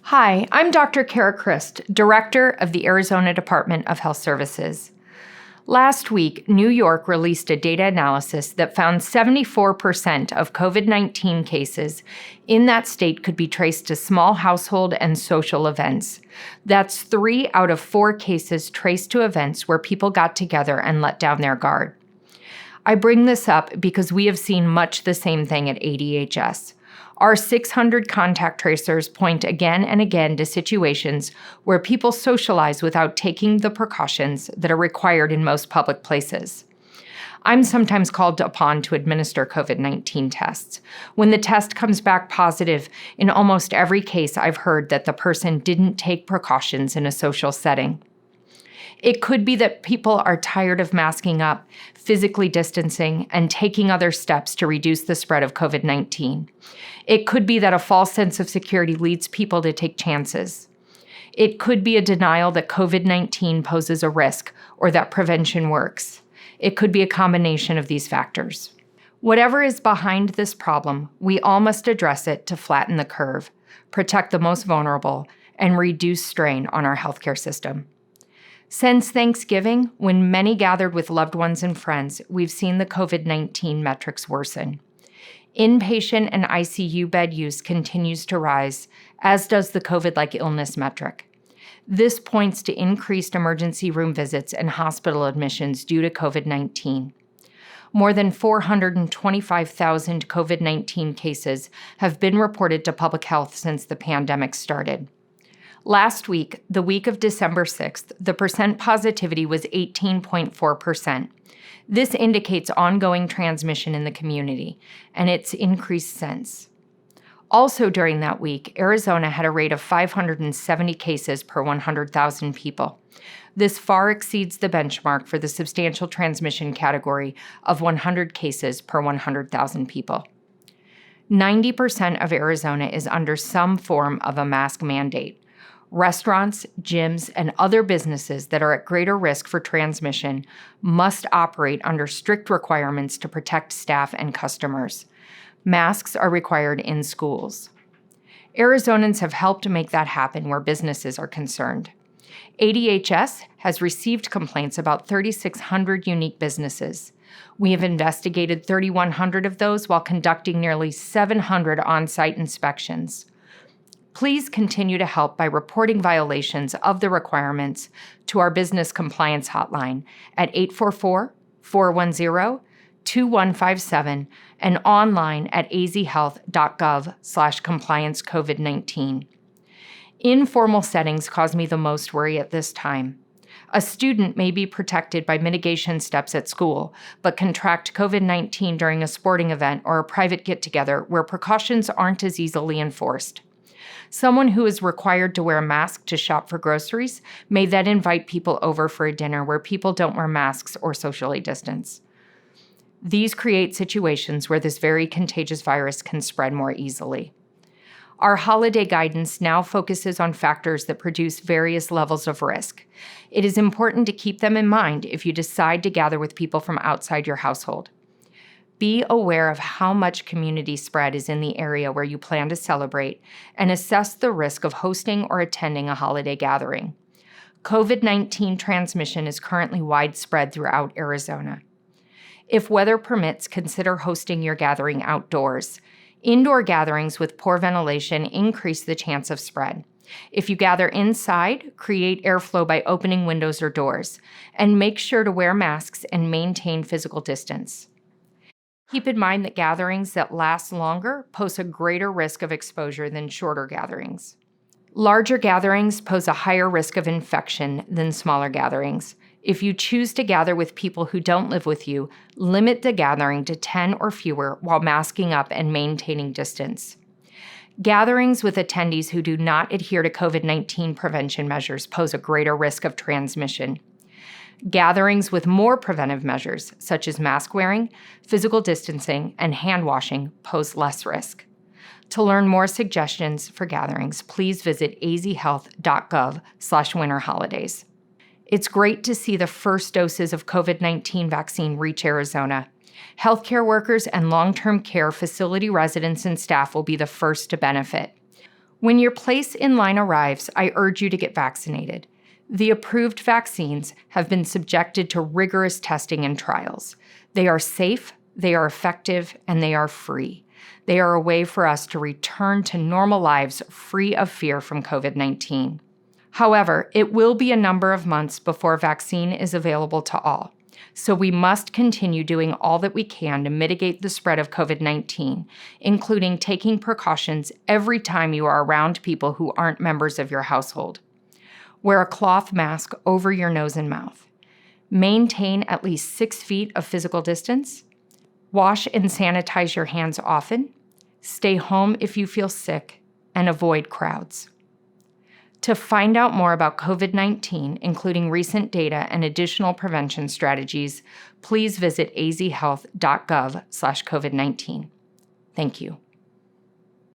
Hi, I'm Dr. Kara Christ, Director of the Arizona Department of Health Services. Last week, New York released a data analysis that found 74% of COVID-19 cases in that state could be traced to small household and social events. That's 3 out of 4 cases traced to events where people got together and let down their guard. I bring this up because we have seen much the same thing at ADHS. Our 600 contact tracers point again and again to situations where people socialize without taking the precautions that are required in most public places. I'm sometimes called upon to administer COVID-19 tests. When the test comes back positive, in almost every case I've heard that the person didn't take precautions in a social setting. It could be that people are tired of masking up, physically distancing, and taking other steps to reduce the spread of COVID-19. It could be that a false sense of security leads people to take chances. It could be a denial that COVID-19 poses a risk or that prevention works. It could be a combination of these factors. Whatever is behind this problem, we all must address it to flatten the curve, protect the most vulnerable, and reduce strain on our healthcare system. Since Thanksgiving, when many gathered with loved ones and friends, we've seen the COVID-19 metrics worsen. Inpatient and ICU bed use continues to rise, as does the COVID-like illness metric. This points to increased emergency room visits and hospital admissions due to COVID-19. More than 425,000 COVID-19 cases have been reported to public health since the pandemic started. Last week, the week of December 6th, the percent positivity was 18.4%. This indicates ongoing transmission in the community, and it's increased since. Also during that week, Arizona had a rate of 570 cases per 100,000 people. This far exceeds the benchmark for the substantial transmission category of 100 cases per 100,000 people. 90% of Arizona is under some form of a mask mandate. Restaurants, gyms, and other businesses that are at greater risk for transmission must operate under strict requirements to protect staff and customers. Masks are required in schools. Arizonans have helped make that happen where businesses are concerned. ADHS has received complaints about 3,600 unique businesses. We have investigated 3,100 of those while conducting nearly 700 on-site inspections. Please continue to help by reporting violations of the requirements to our business compliance hotline at 844-410-2157 and online at azhealth.gov/compliance-COVID-19. Informal settings cause me the most worry at this time. A student may be protected by mitigation steps at school, but contract COVID-19 during a sporting event or a private get-together where precautions aren't as easily enforced. Someone who is required to wear a mask to shop for groceries may then invite people over for a dinner where people don't wear masks or socially distance. These create situations where this very contagious virus can spread more easily. Our holiday guidance now focuses on factors that produce various levels of risk. It is important to keep them in mind if you decide to gather with people from outside your household. Be aware of how much community spread is in the area where you plan to celebrate and assess the risk of hosting or attending a holiday gathering. COVID-19 transmission is currently widespread throughout Arizona. If weather permits, consider hosting your gathering outdoors. Indoor gatherings with poor ventilation increase the chance of spread. If you gather inside, create airflow by opening windows or doors, and make sure to wear masks and maintain physical distance. Keep in mind that gatherings that last longer pose a greater risk of exposure than shorter gatherings. Larger gatherings pose a higher risk of infection than smaller gatherings. If you choose to gather with people who don't live with you, limit the gathering to 10 or fewer while masking up and maintaining distance. Gatherings with attendees who do not adhere to COVID-19 prevention measures pose a greater risk of transmission. Gatherings with more preventive measures, such as mask wearing, physical distancing, and hand washing, pose less risk. To learn more suggestions for gatherings, please visit azhealth.gov/winterholidays. It's great to see the first doses of COVID-19 vaccine reach Arizona. Healthcare workers and long-term care facility residents and staff will be the first to benefit. When your place in line arrives, I urge you to get vaccinated. The approved vaccines have been subjected to rigorous testing and trials. They are safe, they are effective, and they are free. They are a way for us to return to normal lives free of fear from COVID-19. However, it will be a number of months before vaccine is available to all. So we must continue doing all that we can to mitigate the spread of COVID-19, including taking precautions every time you are around people who aren't members of your household. Wear a cloth mask over your nose and mouth. Maintain at least 6 feet of physical distance. Wash and sanitize your hands often. Stay home if you feel sick, and avoid crowds. To find out more about COVID-19, including recent data and additional prevention strategies, please visit azhealth.gov/COVID-19. Thank you.